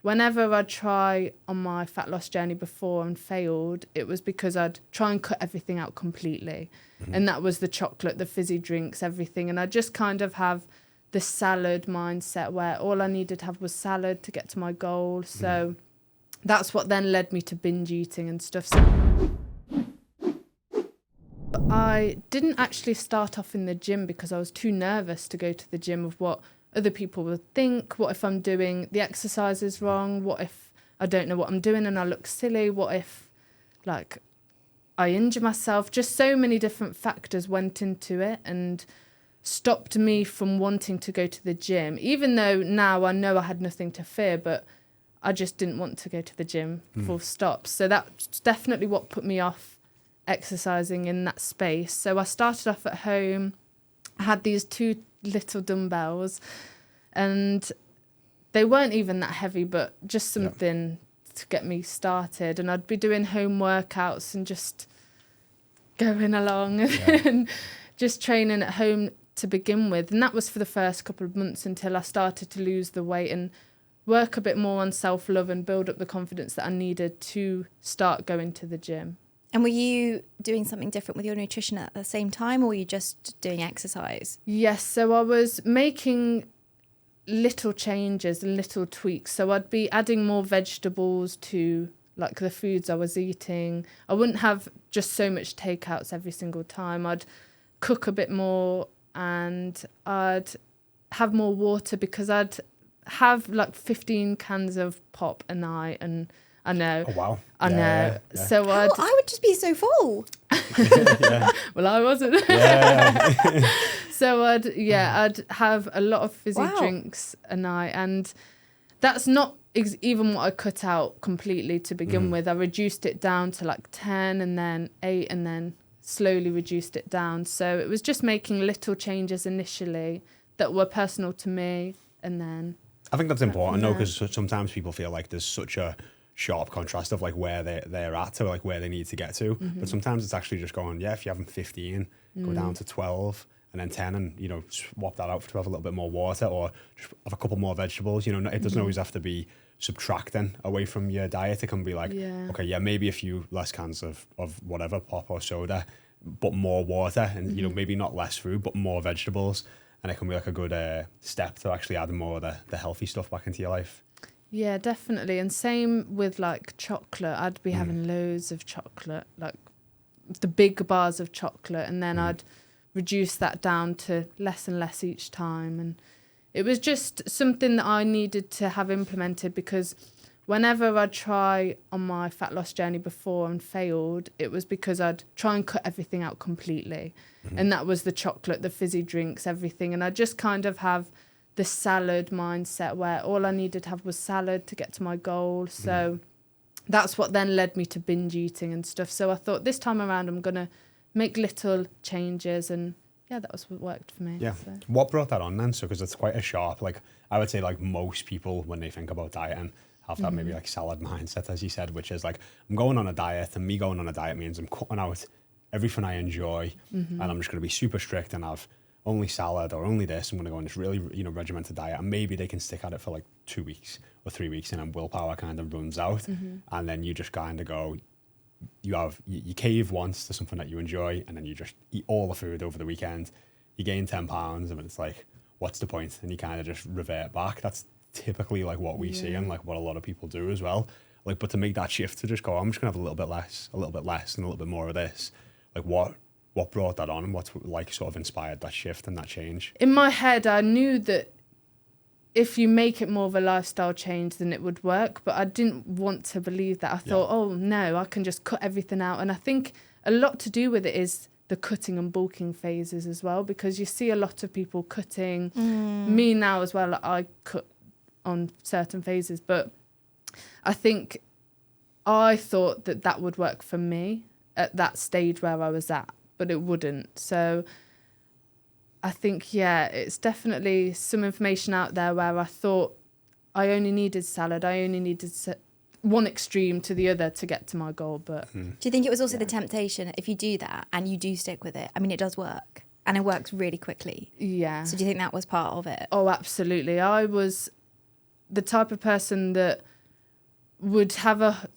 whenever I'd try on my fat loss journey before and failed, it was because I'd try and cut everything out completely. And that was the chocolate, the fizzy drinks, everything. And I just kind of have this salad mindset where all I needed to have was salad to get to my goal. So that's what then led me to binge eating and stuff. So I didn't actually start off in the gym because I was too nervous to go to the gym of what other people would think. What if I'm doing the exercises wrong? What if I don't know what I'm doing and I look silly? What if, like, I injure myself? Just so many different factors went into it and stopped me from wanting to go to the gym, even though now I know I had nothing to fear, but I just didn't want to go to the gym, full stop. So that's definitely what put me off exercising in that space. So I started off at home. I had these 2 little dumbbells and they weren't even that heavy, but just something to get me started. And I'd be doing home workouts and just going along and just training at home to begin with. And that was for the first couple of months until I started to lose the weight and work a bit more on self-love and build up the confidence that I needed to start going to the gym. And were you doing something different with your nutrition at the same time, or were you just doing exercise? Yes, so I was making little changes and little tweaks. So I'd be adding more vegetables to like the foods I was eating. I wouldn't have just so much takeouts every single time. I'd cook a bit more and I'd have more water because I'd have like 15 cans of pop a night, and I know. Oh, wow. I know. Yeah. So I would just be so full. Well, I wasn't. Yeah. So I'd have a lot of fizzy drinks a night, and that's not even what I cut out completely to begin with. I reduced it down to like 10 and then 8 and then slowly reduced it down. So it was just making little changes initially that were personal to me, and then I think that's important, though, because sometimes people feel like there's such a sharp contrast of like where they're at to like where they need to get to. But sometimes it's actually just going, if you're having 15, go down to 12 and then 10 and, you know, swap that out to have a little bit more water or just have a couple more vegetables. You know, it doesn't always have to be subtracting away from your diet. It can be like, okay, maybe a few less cans of whatever, pop or soda, but more water and, you know, maybe not less food, but more vegetables. And it can be like a good step to actually add more of the healthy stuff back into your life. Yeah, definitely. And same with like chocolate. I'd be having loads of chocolate, like the big bars of chocolate, and then I'd reduce that down to less and less each time. And it was just something that I needed to have implemented because whenever I'd try on my fat loss journey before and failed, it was because I'd try and cut everything out completely. And that was the chocolate, the fizzy drinks, everything. And I just kind of have the salad mindset where all I needed to have was salad to get to my goal. So that's what then led me to binge eating and stuff. So I thought this time around I'm going to make little changes, and that was what worked for me. Yeah. So. What brought that on then? So because it's quite a sharp, like I would say like most people when they think about dieting have that maybe like salad mindset, as you said, which is like I'm going on a diet, and me going on a diet means I'm cutting out everything I enjoy and I'm just going to be super strict and have only salad or only this. I'm going to go on this really, you know, regimented diet, and maybe they can stick at it for like 2 weeks or 3 weeks, and then willpower kind of runs out, and then you just kind of go, you cave once to something that you enjoy, and then you just eat all the food over the weekend. You gain 10 pounds, and it's like, what's the point? And you kind of just revert back. That's typically like what we see and like what a lot of people do as well. Like, but to make that shift to just go, I'm just gonna have a little bit less, and a little bit more of this. Like, what brought that on, and what like sort of inspired that shift and that change? In my head, I knew that if you make it more of a lifestyle change, then it would work. But I didn't want to believe that. I thought, oh no, I can just cut everything out. And I think a lot to do with it is the cutting and bulking phases as well, because you see a lot of people cutting. Me now as well, I cut on certain phases, but I think I thought that would work for me at that stage where I was at, but it wouldn't. So I think, it's definitely some information out there where I thought I only needed salad. I only needed one extreme to the other to get to my goal. But do you think it was also the temptation, if you do that and you do stick with it? I mean, it does work, and it works really quickly. Yeah. So do you think that was part of it? Oh, absolutely. I was the type of person that would have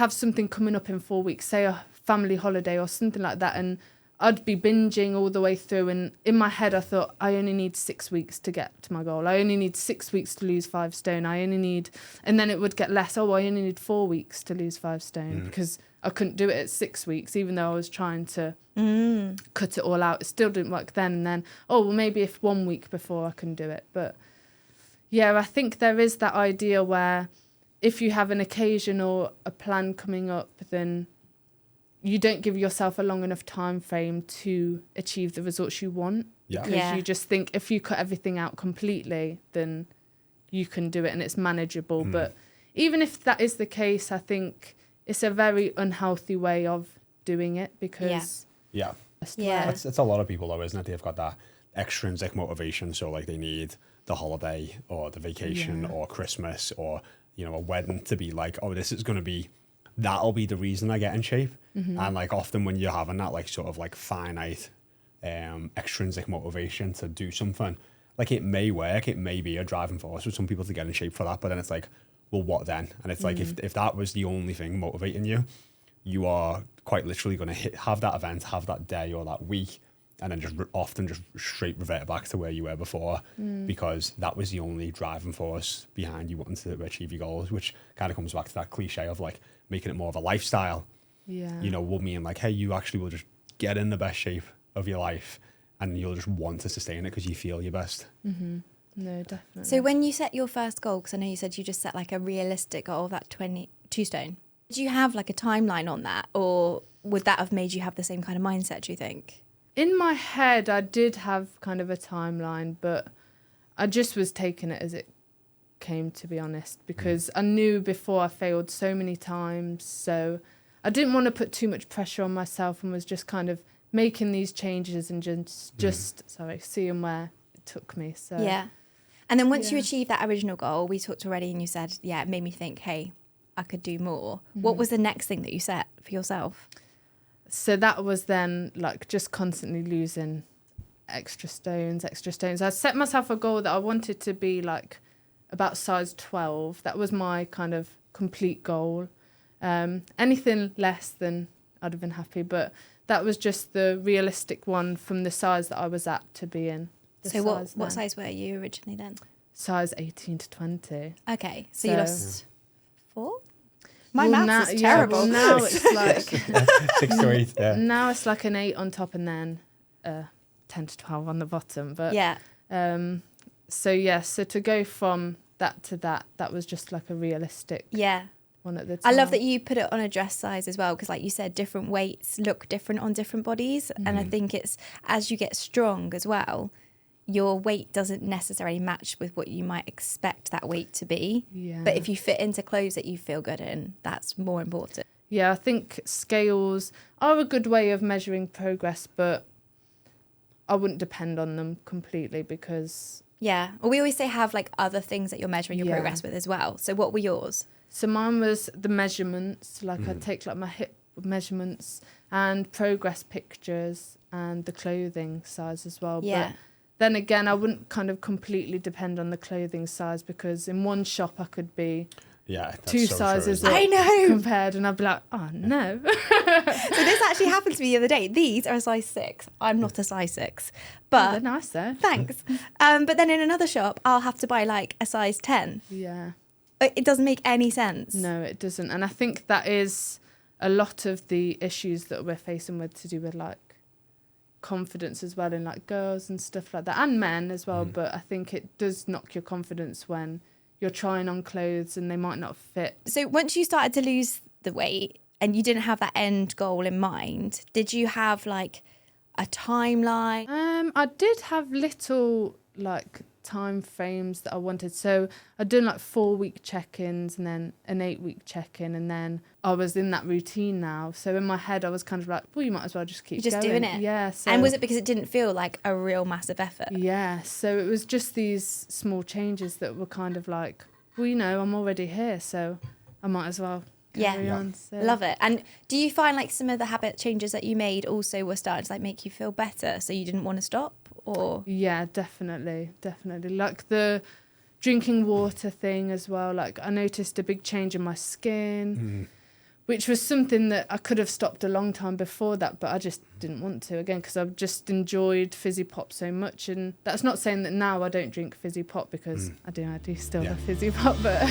something coming up in 4 weeks, say a family holiday or something like that, and I'd be binging all the way through, and in my head I thought, I only need 6 weeks to get to my goal. I only need 6 weeks to lose 5 stone. And then it would get less. Oh, I only need 4 weeks to lose 5 stone because I couldn't do it at 6 weeks, even though I was trying to cut it all out. It still didn't work then. And then, oh, well, maybe if 1 week before I can do it. But yeah, I think there is that idea where if you have an occasion or a plan coming up, then you don't give yourself a long enough time frame to achieve the results you want. Yeah. Because you just think if you cut everything out completely, then you can do it and it's manageable. But even if that is the case, I think it's a very unhealthy way of doing it because... Yeah. It's a lot of people though, isn't it? They've got that extrinsic motivation. So like they need the holiday or the vacation or Christmas or, you know, a wedding to be like, oh, this is going to be... that'll be the reason I get in shape. And like often when you're having that like sort of like finite extrinsic motivation to do something, like it may work, it may be a driving force for some people to get in shape for that, but then it's like, well, what then? And it's like if that was the only thing motivating you, you are quite literally going to have that event, have that day or that week, and then just often just straight revert back to where you were before because that was the only driving force behind you wanting to achieve your goals, which kind of comes back to that cliche of like making it more of a lifestyle. You know, will mean like, hey, you actually will just get in the best shape of your life and you'll just want to sustain it because you feel your best. No, definitely. So when you set your first goal, because I know you said you just set like a realistic goal of that 22 stone, did you have like a timeline on that, or would that have made you have the same kind of mindset, do you think? In my head, I did have kind of a timeline, but I just was taking it as it came, to be honest, because I knew before I failed so many times. So I didn't want to put too much pressure on myself and was just kind of making these changes and just seeing where it took me. So yeah. And then once you achieved that original goal, we talked already and you said, yeah, it made me think, hey, I could do more. What was the next thing that you set for yourself? So that was then like just constantly losing extra stones. I set myself a goal that I wanted to be like about size 12. That was my kind of complete goal. Anything less than I'd have been happy, but that was just the realistic one from the size that I was at to be in. So what size were you originally then? Size 18 to 20. Okay, so you lost 4? My maths is terrible. Now it's like 6 to 8. Yeah. Now it's like an 8 on top and then 10 to 12 on the bottom. But so to go from that to that was just like a realistic one at the time. I love that you put it on a dress size as well, because like you said, different weights look different on different bodies. And I think it's as you get strong as well, your weight doesn't necessarily match with what you might expect that weight to be. Yeah. But if you fit into clothes that you feel good in, that's more important. Yeah, I think scales are a good way of measuring progress, but I wouldn't depend on them completely because... Yeah. Well, we always say have like other things that you're measuring your progress with as well. So what were yours? So mine was the measurements, like I'd take like my hip measurements and progress pictures and the clothing size as well. Yeah. But then again, I wouldn't kind of completely depend on the clothing size because in one shop I could be two sizes compared and I'd be like, oh no. So this actually happened to me the other day. These are a size 6. I'm not a size 6. But they're nice though. Thanks. But then in another shop, I'll have to buy like a size 10. Yeah. It doesn't make any sense. No, it doesn't. And I think that is a lot of the issues that we're facing with to do with like confidence as well in like girls and stuff like that and men as well. But I think it does knock your confidence when you're trying on clothes and they might not fit. So once you started to lose the weight and you didn't have that end goal in mind, did you have like a timeline? I did have little like time frames that I wanted. So I'd done like 4-week check-ins and then an 8-week check-in, and then I was in that routine now. So in my head I was kind of like, well, you might as well just keep going. Doing it. Yeah. So, and was it because it didn't feel like a real massive effort? Yeah. So it was just these small changes that were kind of like, well, you know, I'm already here, so I might as well carry on. So. Love it. And do you find like some of the habit changes that you made also were starting to like make you feel better, so you didn't want to stop? Or yeah, definitely. Like the drinking water thing as well. Like I noticed a big change in my skin, which was something that I could have stopped a long time before that, but I just didn't want to, again, because I've just enjoyed fizzy pop so much. And that's not saying that now I don't drink fizzy pop, because I do still have fizzy pop, but